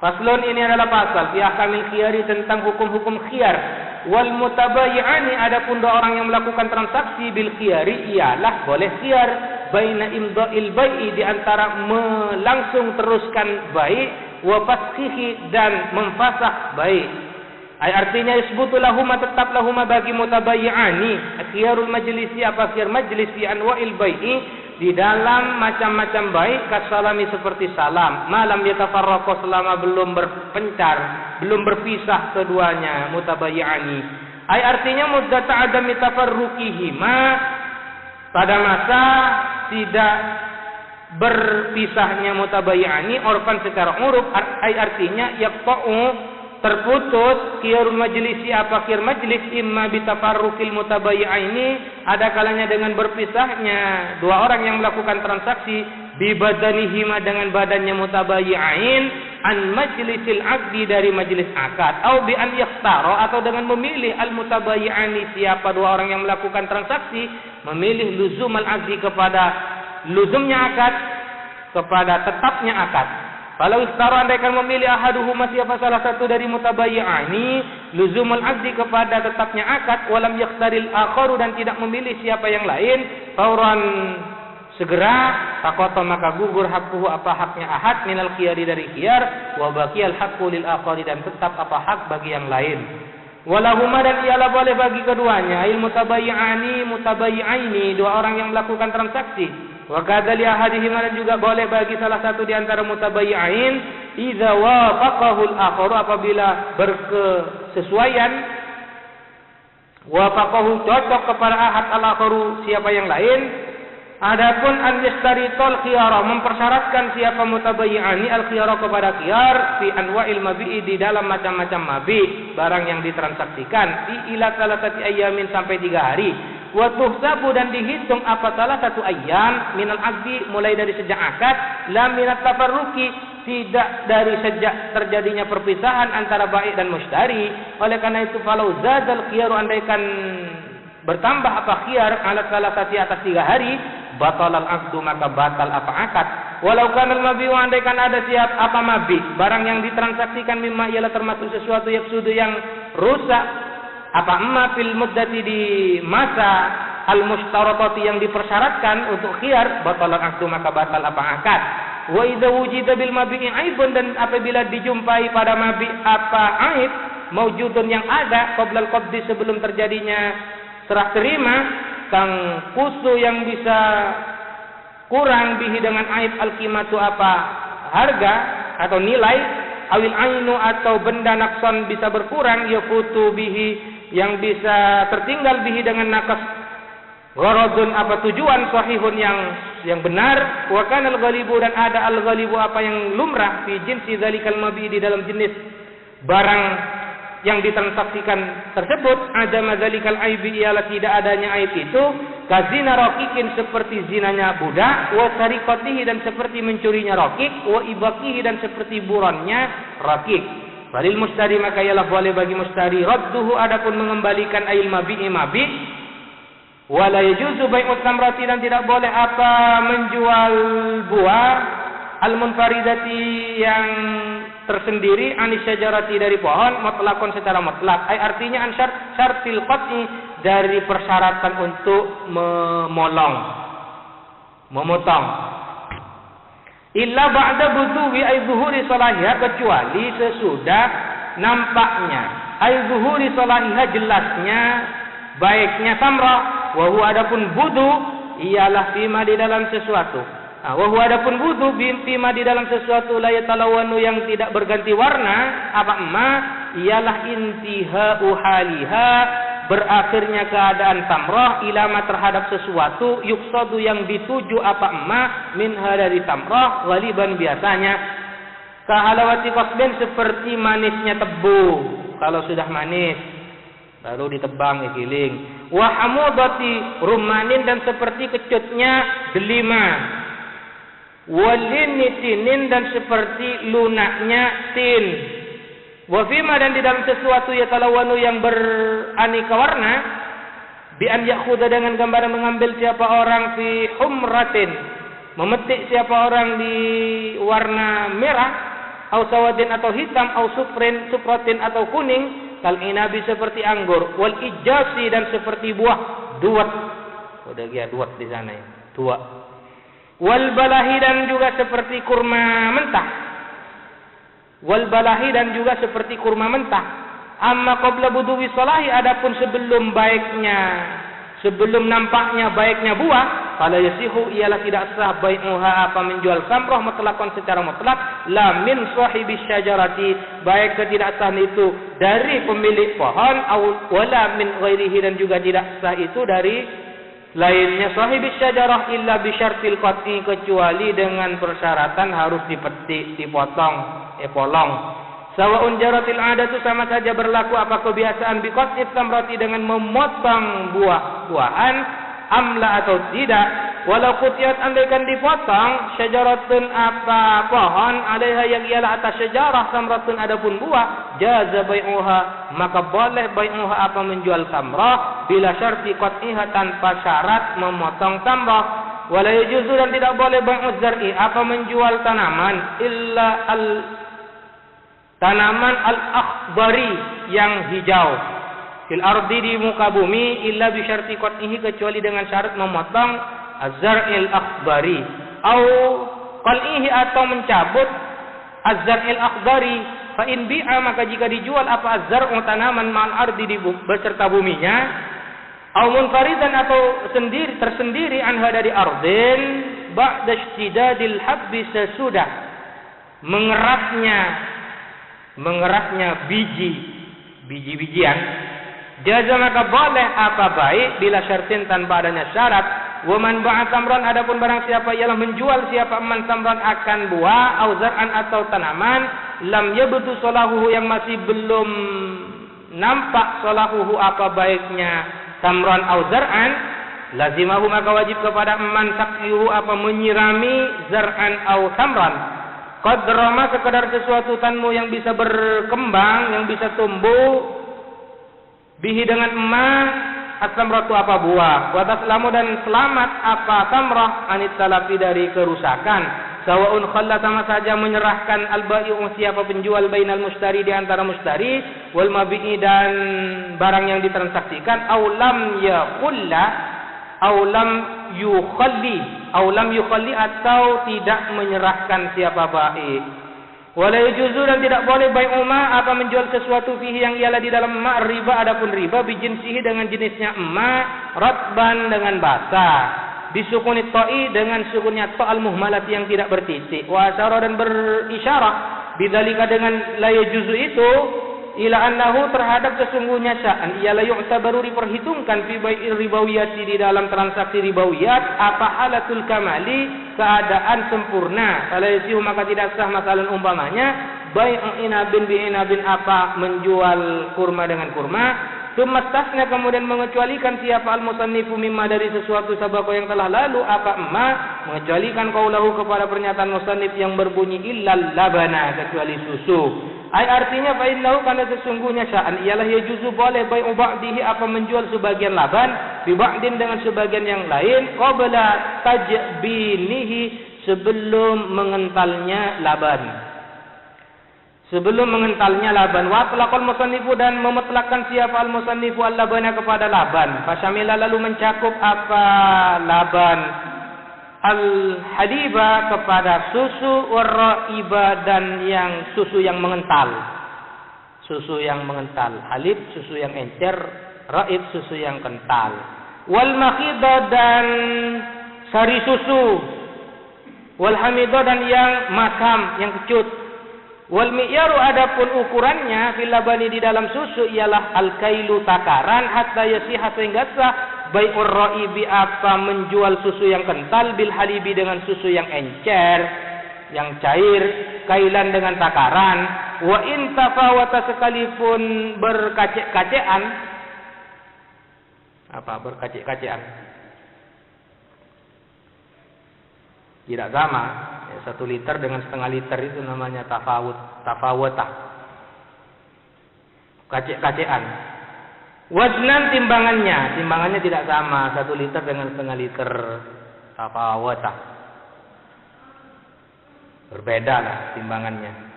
Faslun, ini adalah pasal fi ahkamil khiyari, tentang hukum-hukum khiyar. Wal mutabayyi'ani, adapun dua orang yang melakukan transaksi bil khiyari ialah boleh khiyar baina imda'il bai'i, di antara melangsung teruskan bai wa fashihi, dan memfasah bai. Artinya isbutu lahuma, tetap lahuma bagi mutabayyi'ani khiyarul majlisi, apa khiyar majlis fi anwa'il bai'i, di dalam macam-macam baik, kasalami seperti salam, malam yatafarraqu, selama belum berpencar, belum berpisah keduanya, mutabayyi'ani. Artinya muddata adami tafarruqihima, pada masa tidak berpisahnya mutabayyi'ani urfan, secara uruf. Artinya yaqta'u, terputus khiyarul majlisi, apa khiyar majlis, imma bitafarruqil mutabayyi'aini, ada kalanya dengan berpisahnya dua orang yang melakukan transaksi, bi badanihima, dengan badannya mutabayyi'ain, an majlisil aqdi, dari majlis akad, au bi an yakhtara, atau dengan memilih al mutabayyi'ani, siapa dua orang yang melakukan transaksi, memilih luzumal aqdi, kepada luzumnya akad, kepada tetapnya akad. Kalau istara, andaikan memilih ahaduhuma, siapa salah satu dari mutabayyi'ani, luzumul aqdi, kepada tetapnya akad, walam yakhtaril akharu, dan tidak memilih siapa yang lain, fauran, segera, faqata, maka gugur hakku, apa haknya ahad, minal khiyari, dari khiyar, wa baqiyal haqqu lil akhari, dan tetap apa hak bagi yang lain. Walahuma, dan ialah boleh bagi keduanya, il mutabayyi'ani mutabayyi'aini, dua orang yang melakukan transaksi. Wa kadzali ahadihima, dan juga boleh bagi salah satu di antara mutabayyi'ain, idza wafaqahu al-akharu, apabila berkesesuaian, wafaqahu, cocok kepada ahad al-akharu, siapa yang lain. Adapun an yastaritol khiyara, mempersyaratkan siapa mutabayyi'ani al-khiyara, kepada khiyar fi anwa'il mabi'i, di dalam macam-macam mabi, barang yang ditransaksikan, fi ila salatati ayyamin, sampai 3 hari. Wa tuhsabu, dan dihitung apa salah satu ayyam minal aqdi, mulai dari sejak akad, la minat tafarruqi, tidak dari sejak terjadinya perpisahan antara baik dan mushtari. Oleh karena itu, falau zadal khiyaru, andaikan bertambah apa khiyar ala salah satu atas 3 hari, batal al-aqdu, maka batal apa akad. Walau kana al-mabi'u, andaikan ada siap apa mabi, barang yang ditransaksikan, mimma ialah termasuk sesuatu yafsudu, yang rusak, apa emma fil muddati, di masa al-mushtaratati, yang dipersyaratkan untuk khiyar, batal al-aqdu, maka batal apa akad. Wa idza wujida bil mabi'i aibun, dan apabila dijumpai pada mabi apa aib, maujudun, yang ada, qabla al-qabdi, sebelum terjadinya serah terima, kang kusu, yang bisa kurang, bihi, dengan aib, al-qimatu, apa harga atau nilai, awil ainu, atau benda nakson bisa berkurang, yafutu bihi, yang bisa tertinggal, bihi, dengan nakas, gharadun, apa tujuan, sahihun, yang benar, wa kana al-ghalibu, dan ada al-ghalibu, apa yang lumrah, fi jinsi dzalikal mabi, di dalam jenis barang yang ditransaksikan tersebut, ada madzalikal aibi, ialah tidak adanya aib itu, kazina raqiqin, seperti zinanya budak, wa sariqatihi, dan seperti mencurinya raqiq, wa ibaqihi, dan seperti buronnya raqiq. Balil mustari, maka ialah boleh bagi mustari, radduhu, adapun mengembalikan ail mabi'i mabi, wala yajuzu bai'ut tamrati, dan tidak boleh apa menjual buah al-munfaridati, yang tersendiri, anis syajarati, dari pohon, mutlaqan, secara mutlak. Artinya an syartil qat'i, dari persyaratan untuk memotong. Illa ba'da buduwi ay zuhuri salahiyah, kecuali sesudah nampaknya ay zuhuri salahiyah, jelasnya baiknya samra. Wa huwa, adapun budu, ialah fima, di dalam sesuatu. Wa huwa, adapun budu, fima, di dalam sesuatu, la yatalawanu, yang tidak berganti warna, apa emma, ialah intihau haliha, berakhirnya keadaan tamrah, ilama, terhadap sesuatu, yuksadu, yang dituju apa emma, minha, dari tamrah, ghaliban, biasanya, kahalawati qasbin, seperti manisnya tebu, kalau sudah manis baru ditebang, giling. Wa hamudati rumanin, dan seperti kecutnya delima. Walinitinin, dan seperti lunaknya tin. Wafima, dan di dalam sesuatu yatalawanu, yang beraneka warna, bi an yakhudha, dengan gambaran mengambil siapa orang fi humratin, memetik siapa orang di warna merah, au sawadin atau hitam, au supratin atau kuning, kal inabi seperti anggur, wal ijasi dan seperti buah duat. Udah dia duat di sana ya. Tua. Wal balahi dan juga seperti kurma mentah. Wal balahi dan juga seperti kurma mentah. Amma qabla buduwi salahi, adapun sebelum nampaknya baiknya buah, fala yasihu, ialah tidak sah bai'uha apa menjual samrah mutlaqan secara mutlak, la min sahibi syajarati, baik ketidaksahan itu dari pemilik pohon, wala min ghairihi dan juga tidak sah itu dari lainnya sahibi syajarah, illa bi syartil qat'i, kecuali dengan persyaratan harus dipetik, polong. Sawa'un jaratil adatu, sama saja berlaku apa kebiasaan biqat'i tamrati dengan memotong buah-buahan, amla atau tidak. Walau qutiyat, andaikan dipotong, syajaratun apa pohon, alaiha yang ialah atas syajarah, tamratun adapun buah, jaza bai'uha, maka boleh bai'uha apa menjual tamrah, bila syarti qat'iha, tanpa syarat memotong tamrah. Wala yajuzu, dan tidak boleh bai'uz zar'i apa menjual tanaman, illa tanaman al-akhdari yang hijau, fil ardi di muka bumi, illa bi syarti qat'ihi, kecuali dengan syarat memotong az-zar'il akhdari, au qal'ihi atau mencabut az-zar'il akhdari, fa in bi'a, maka jika dijual apa az-zar'u tanaman ma'al ardi di beserta buminya, au munfaridan atau tersendiri anha dari ardin, ba'da ishtidadil habbi, sesudah mengerasnya biji-bijian, jaza maka boleh apa baik bila syartin tanpa adanya syarat. Wa man ba'a tamran, adapun barang siapa ialah menjual siapa man tamran akan buah, au zar'an atau tanaman, lam yabdu salahuhu, yang masih belum nampak salahuhu apa baiknya tamran au zar'an, lazimahu, maka wajib kepada man sakyuhu apa menyirami zar'an au tamran, qadrama sekadar sesuatu tanmu yang bisa berkembang, yang bisa tumbuh, bihi dengan emas, at-tamratu apa buah, wa taslamu dan selamat apa tamrah, anit talafi dari kerusakan. Sawa'un khalla, sama saja menyerahkan al-bai'u siapa penjual, bainal mustari di antara mustari, wal mabi'i dan barang yang ditransaksikan, au lam yaqulla, au lam yukhalli atau tidak menyerahkan siapa baik. Wala yajuzu, dan tidak boleh bai'uma apa menjual sesuatu fihi yang ialah di dalam emas, riba adapun riba, bijinsihi dengan jenisnya emas, ratban dengan basah, bisukunit ta'i dengan sukunnya ta' al-muhmalat yang tidak bertitik, wa asyara dan berisyarah, bidzalika dengan la yajuzu itu, ila annahu terhadap sesungguhnya sya'an, ialah yu'tabaru diperhitungkan fi bai'ir ribawiyati di dalam transaksi ribawiyat apa halatul kamali, keadaan sempurna. Kalau yasihu maka tidak sah, masalan umpamanya bai'u inabin bi inabin apa menjual kurma dengan kurma, Tumastasnya kemudian mengecualikan siapa al-musannifu mimma dari sesuatu sabako yang telah lalu apa emma, mengecualikan qaulahu kepada pernyataan musannif yang berbunyi illal labana, kecuali susu. Ay artinya fa innahu, karena sesungguhnya sya'an ialah yajuzu boleh bai'u ba'dihi apa menjual sebagian laban bi ba'din dengan sebagian yang lain qabla tajbinihi, sebelum mengentalnya laban. Sebelum mengentalnya laban. Wa atlaqal musannifu, dan memutlakkan siapa al-musannifu al-labana kepada laban. Fasyamila lalu mencakup apa laban al-haliba kepada susu, waraiba dan yang susu yang mengental. Susu yang mengental. Halib susu yang encer, raib susu yang kental. Wal makhidah dan sari susu. Wal hamidah dan yang masam, yang kecut. Wal mi'yaru, adapun ukurannya fil labani di dalam susu ialah al-kailu, takaran, hatta yasiha sehingga sah bai'ur ra'ibi apa menjual susu yang kental bil halibi dengan susu yang encer, yang cair, kailan dengan takaran. Wa in tafawata, sekalipun berkacek-kacekan. Apa berkacek-kacekan? Tidak sama. 1 liter dengan setengah liter itu namanya tafawutah. Kacek-kacekan. Waznan, timbangannya tidak sama, 1 liter dengan setengah liter, tafawutah. Berbeda lah timbangannya.